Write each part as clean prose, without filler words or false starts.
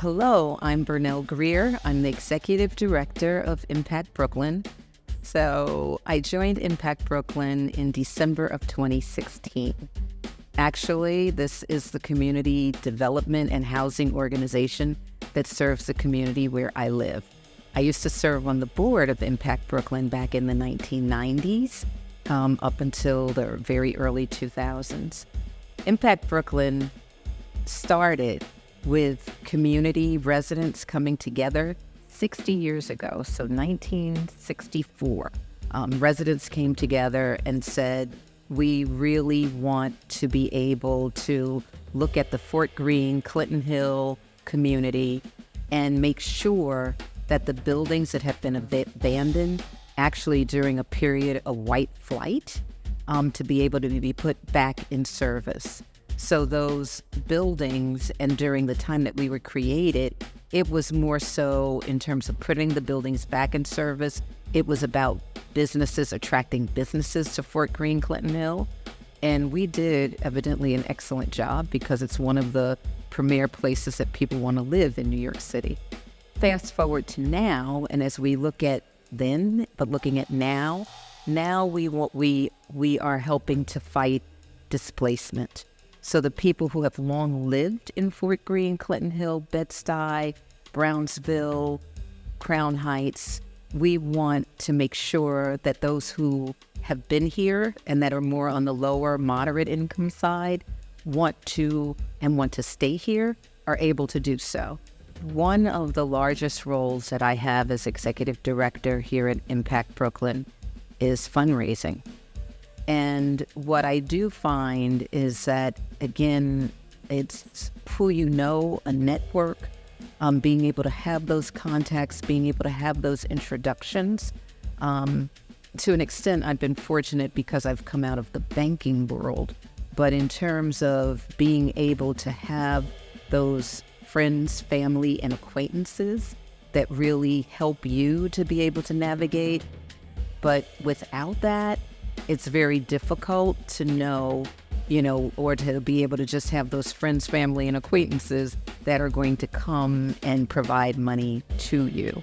Hello, I'm Bernell Grier. I'm the Executive Director of IMPACCT Brooklyn. So I joined IMPACCT Brooklyn in December of 2016. Actually, this is the community development and housing organization that serves the community where I live. I used to serve on the board of IMPACCT Brooklyn back in the 1990s, up until the very early 2000s. IMPACCT Brooklyn started with community residents coming together 60 years ago, so 1964. Residents came together and said, we really want to be able to look at the Fort Greene, Clinton Hill community and make sure that the buildings that have been abandoned actually during a period of white flight to be able to be put back in service. So those buildings, and during the time that we were created, it was more so in terms of putting the buildings back in service. It was about businesses, attracting businesses to Fort Greene, Clinton Hill. And we did evidently an excellent job because it's one of the premier places that people want to live in New York City. Fast forward to now, and as we look at then, but looking at now we are helping to fight displacement. So the people who have long lived in Fort Greene, Clinton Hill, Bed-Stuy, Brownsville, Crown Heights, we want to make sure that those who have been here and that are more on the lower moderate income side want to stay here are able to do so. One of the largest roles that I have as executive director here at IMPACCT Brooklyn is fundraising. And what I do find is that, again, it's who you know, a network, being able to have those contacts, being able to have those introductions. To an extent, I've been fortunate because I've come out of the banking world. But in terms of being able to have those friends, family, and acquaintances that really help you to be able to navigate. But without that, it's very difficult to know, or to be able to just have those friends, family, and acquaintances that are going to come and provide money to you.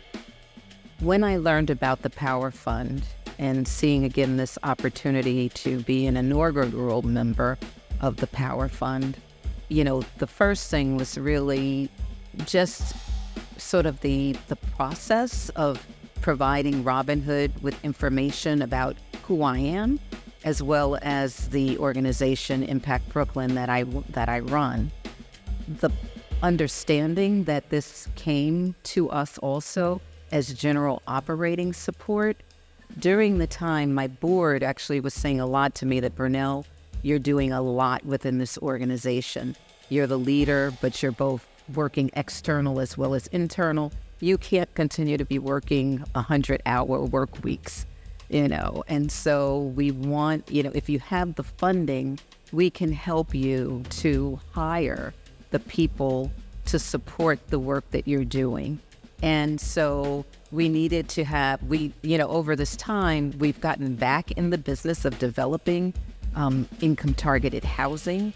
When I learned about the Power Fund and seeing again this opportunity to be an inaugural member of the Power Fund, the first thing was really just sort of the process of providing Robin Hood with information about who I am, as well as the organization IMPACCT Brooklyn that I run. The understanding that this came to us also as general operating support. During the time, my board actually was saying a lot to me that, Bernell, you're doing a lot within this organization. You're the leader, but you're both working external as well as internal. You can't continue to be working 100-hour work weeks, And so we want, if you have the funding, we can help you to hire the people to support the work that you're doing. And so we needed to have, over this time, we've gotten back in the business of developing income-targeted housing.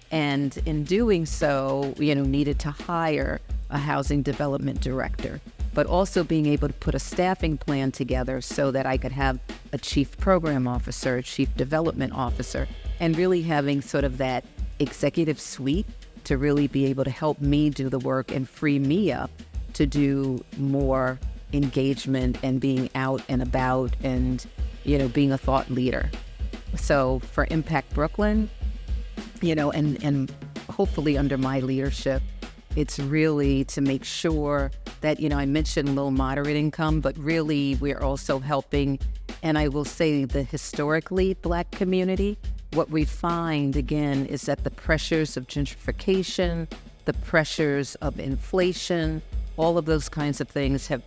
And in doing so, needed to hire a housing development director, but also being able to put a staffing plan together so that I could have a chief program officer, a chief development officer, and really having sort of that executive suite to really be able to help me do the work and free me up to do more engagement and being out and about and, being a thought leader. So for IMPACCT Brooklyn, and hopefully under my leadership, it's really to make sure that, I mentioned low moderate income, but really we're also helping, and I will say the historically Black community. What we find, again, is that the pressures of gentrification, the pressures of inflation, all of those kinds of things have,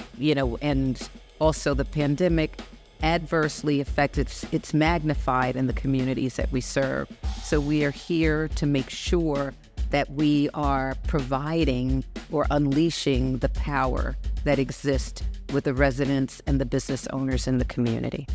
and also the pandemic adversely affected, it's magnified in the communities that we serve. So we are here to make sure that we are providing or unleashing the power that exists with the residents and the business owners in the community.